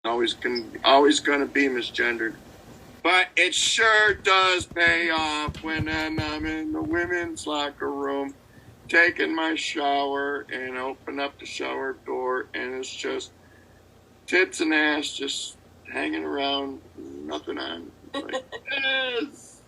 always gonna be misgendered. But it sure does pay off when I'm in the women's locker room taking my shower and open up the shower door and it's just tits and ass just hanging around, nothing on. Like, yes,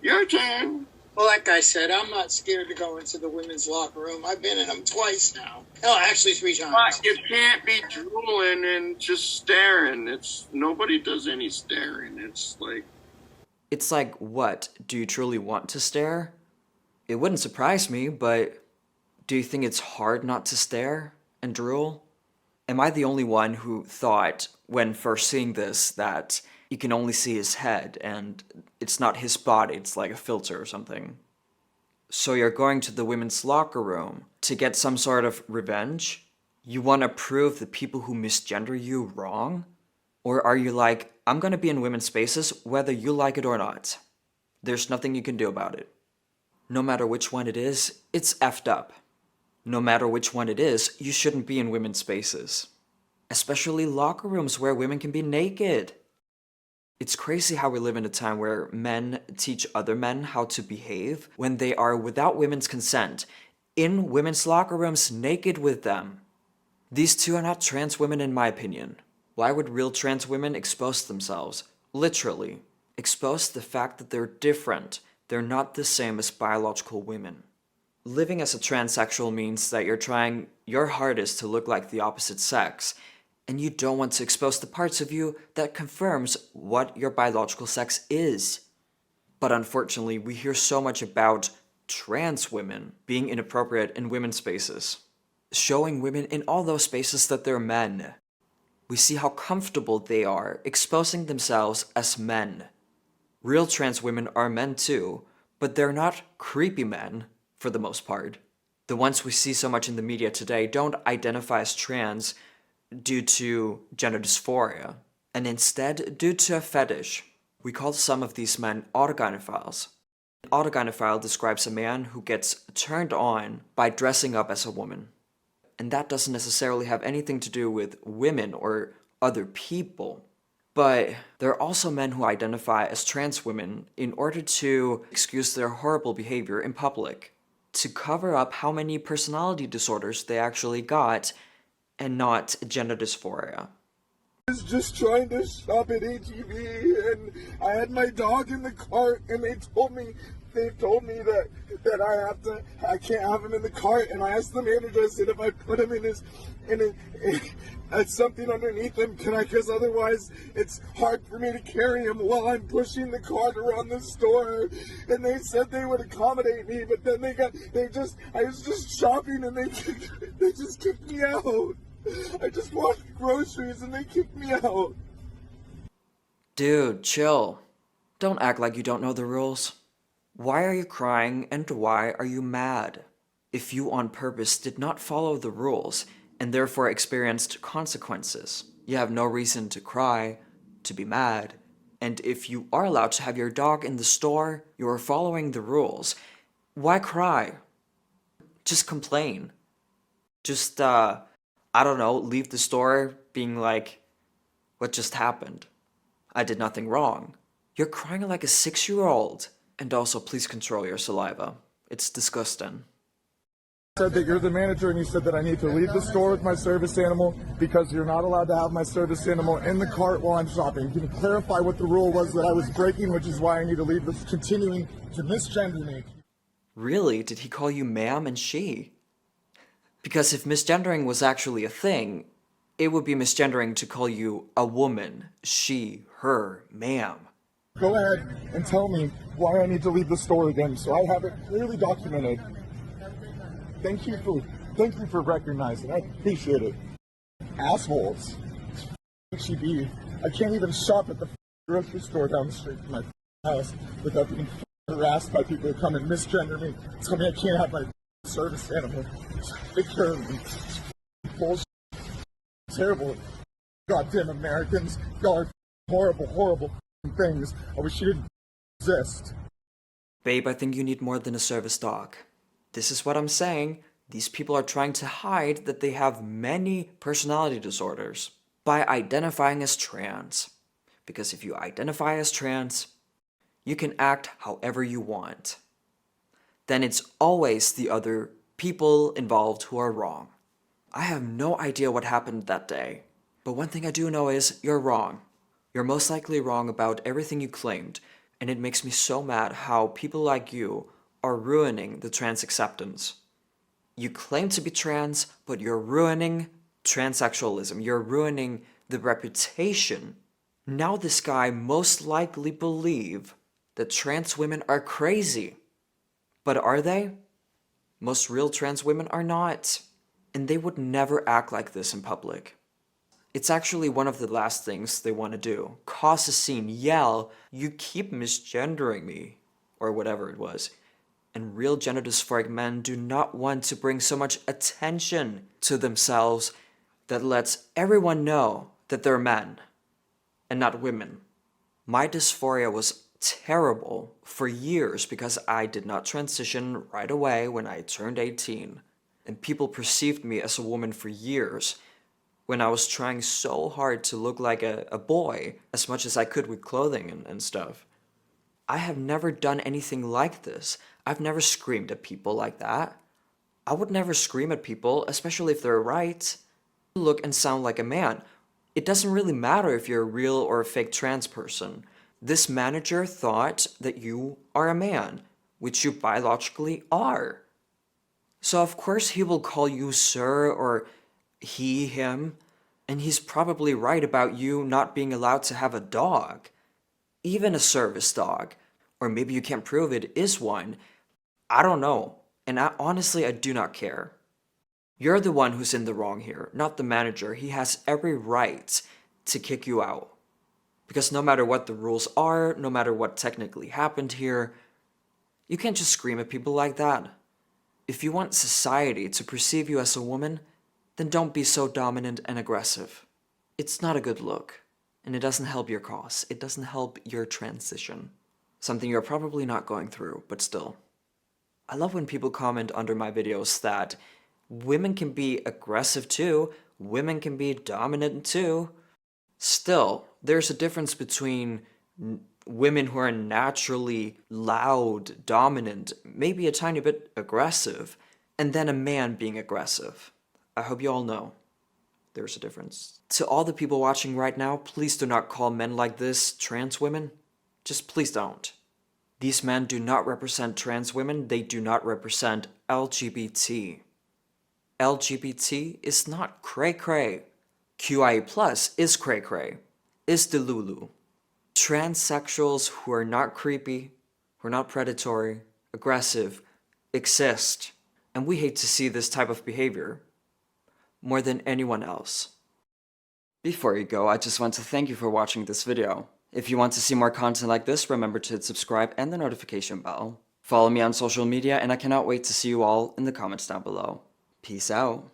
your turn. Well, like I said, I'm not scared to go into the women's locker room. I've been in them twice now. Hell, actually 3 times. But you can't be drooling and just staring. Nobody does any staring. It's like, what? Do you truly want to stare? It wouldn't surprise me, but do you think it's hard not to stare and drool? Am I the only one who thought, when first seeing this, that you can only see his head and it's not his body, it's like a filter or something? So you're going to the women's locker room to get some sort of revenge? You want to prove the people who misgender you wrong? Or are you like, I'm gonna be in women's spaces whether you like it or not. There's nothing you can do about it. No matter which one it is, it's effed up. No matter which one it is, you shouldn't be in women's spaces. Especially locker rooms where women can be naked. It's crazy how we live in a time where men teach other men how to behave when they are without women's consent, in women's locker rooms naked with them. These two are not trans women in my opinion. Why would real trans women expose themselves? Literally. Expose the fact that they're different. They're not the same as biological women. Living as a transsexual means that you're trying your hardest to look like the opposite sex, and you don't want to expose the parts of you that confirms what your biological sex is. But unfortunately, we hear so much about trans women being inappropriate in women's spaces, showing women in all those spaces that they're men. We see how comfortable they are exposing themselves as men. Real trans women are men too, but they're not creepy men, for the most part. The ones we see so much in the media today don't identify as trans due to gender dysphoria, and instead due to a fetish. We call some of these men autogynephiles. An autogynephile describes a man who gets turned on by dressing up as a woman. And that doesn't necessarily have anything to do with women or other people. But there are also men who identify as trans women in order to excuse their horrible behavior in public, to cover up how many personality disorders they actually got, and not gender dysphoria. I was just trying to shop at HEB and I had my dog in the cart and they told me that I can't have him in the cart, and I asked the manager, I said, if I put him in something underneath him, can I, because otherwise it's hard for me to carry him while I'm pushing the cart around the store. And they said they would accommodate me, but then I was just shopping and they just kicked me out. I just wanted groceries and they kicked me out. Dude, chill. Don't act like you don't know the rules. Why are you crying and why are you mad? If you on purpose did not follow the rules and therefore experienced consequences, you have no reason to cry, to be mad. And if you are allowed to have your dog in the store, you are following the rules. Why cry? Just complain. Just, I don't know, leave the store being like, what just happened? I did nothing wrong. You're crying like a 6-year-old. And also, please control your saliva. It's disgusting. Said that you're the manager and you said that I need to leave the store with my service animal because you're not allowed to have my service animal in the cart while I'm shopping. Can you clarify what the rule was that I was breaking, which is why I need to leave this, continuing to misgender me? Really? Did he call you ma'am and she? Because if misgendering was actually a thing, it would be misgendering to call you a woman, she, her, ma'am. Go ahead and tell me why I need to leave the store again so I have it clearly documented. Thank you for recognizing. I appreciate it. Assholes. HEB. I can't even shop at the grocery store down the street from my house without being harassed by people who come and misgender me. Tell me I can't have my service animal. Take care of me. Bullshit. Terrible. Goddamn Americans. Y'all are horrible, horrible things. I wish you didn't exist. Babe, I think you need more than a service dog. This is what I'm saying. These people are trying to hide that they have many personality disorders. by identifying as trans. Because if you identify as trans, you can act however you want. Then it's always the other people involved who are wrong. I have no idea what happened that day, but one thing I do know is you're wrong. You're most likely wrong about everything you claimed, and it makes me so mad how people like you are ruining the trans acceptance. You claim to be trans, but you're ruining transsexualism. You're ruining the reputation. Now this guy most likely believe that trans women are crazy. But are they? Most real trans women are not. And they would never act like this in public. It's actually one of the last things they want to do. Cause a scene, yell, "You keep misgendering me," or whatever it was. And real gender dysphoric men do not want to bring so much attention to themselves that lets everyone know that they're men and not women. My dysphoria was terrible for years because I did not transition right away when I turned 18. And people perceived me as a woman for years when I was trying so hard to look like a boy as much as I could with clothing and stuff. I have never done anything like this. I've never screamed at people like that. I would never scream at people, especially if they're right. Look and sound like a man. It doesn't really matter if you're a real or a fake trans person. This manager thought that you are a man, which you biologically are. So of course he will call you sir or he, him, and he's probably right about you not being allowed to have a dog. Even a service dog, or maybe you can't prove it is one. I don't know, and honestly I do not care. You're the one who's in the wrong here, not the manager. He has every right to kick you out. Because no matter what the rules are, no matter what technically happened here, you can't just scream at people like that. If you want society to perceive you as a woman, then don't be so dominant and aggressive. It's not a good look, and it doesn't help your cause. It doesn't help your transition. Something you're probably not going through, but still. I love when people comment under my videos that women can be aggressive too, women can be dominant too. Still, there's a difference between women who are naturally loud, dominant, maybe a tiny bit aggressive, and then a man being aggressive. I hope you all know there's a difference. To all the people watching right now, please do not call men like this trans women. Just please don't. These men do not represent trans women, they do not represent LGBT. LGBT is not cray-cray. QIA+ is cray-cray, is delulu. Transsexuals who are not creepy, who are not predatory, aggressive, exist. And we hate to see this type of behavior more than anyone else. Before you go, I just want to thank you for watching this video. If you want to see more content like this, remember to hit subscribe and the notification bell. Follow me on social media, and I cannot wait to see you all in the comments down below. Peace out.